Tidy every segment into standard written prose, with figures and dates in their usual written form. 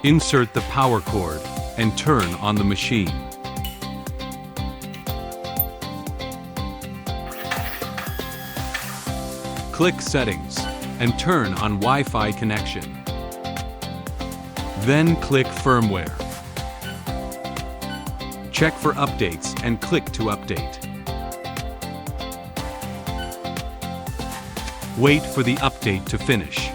Insert the power cord and turn on the machine. Click Settings and turn on Wi-Fi connection. Then click Firmware. Check for updates and click to update. Wait for the update to finish.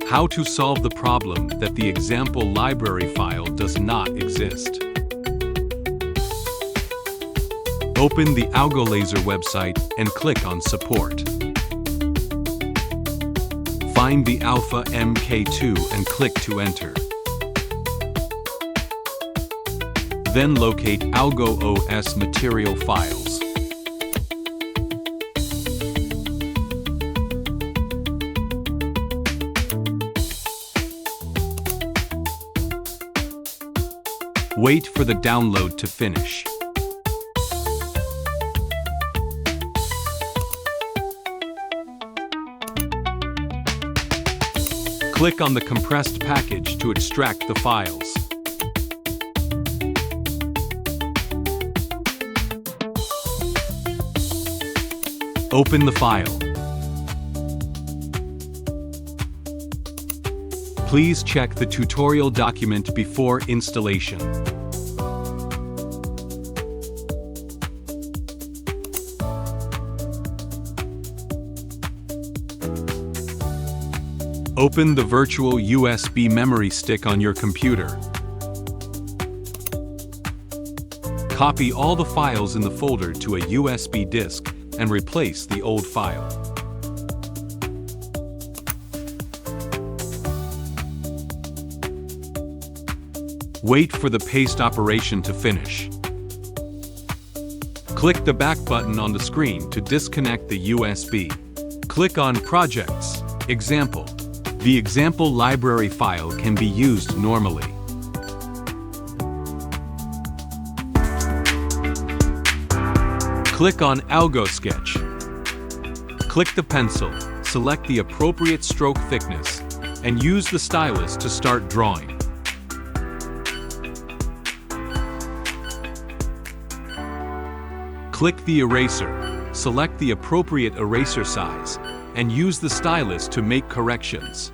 How to solve the problem that the example library file does not exist. Open the AlgoLaser website and click on Support. Find the Alpha MK2 and click to enter. Then locate AlgoOS material files. Wait for the download to finish. Click on the compressed package to extract the files. Open the file. Please check the tutorial document before installation. Open the virtual USB memory stick on your computer. Copy all the files in the folder to a USB disk and replace the old file. Wait for the paste operation to finish. Click the back button on the screen to disconnect the USB. Click on Projects, Example. The example library file can be used normally. Click on Algo Sketch. Click the pencil, select the appropriate stroke thickness, and use the stylus to start drawing. Click the eraser, select the appropriate eraser size, and use the stylus to make corrections.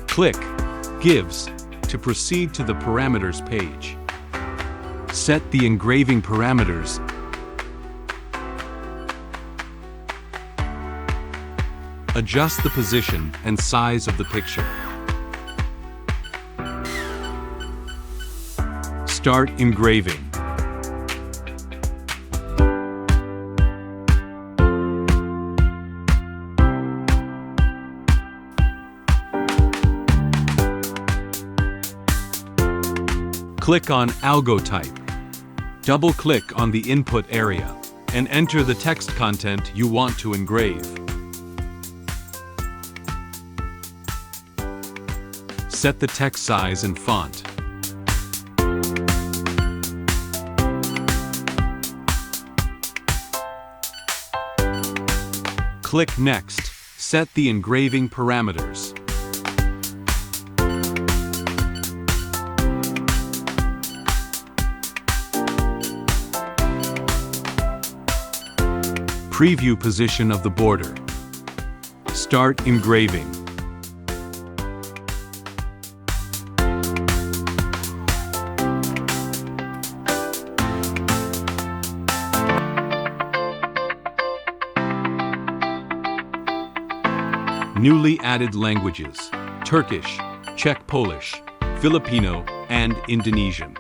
Click Gives to proceed to the parameters page. Set the engraving parameters. Adjust the position and size of the picture. Start engraving. Click on Algo Type. Double-click on the input area and enter the text content you want to engrave. Set the text size and font. Click Next. Set the engraving parameters. Preview position of the border. Start engraving. Newly added languages: Turkish, Czech Polish, Filipino, and Indonesian.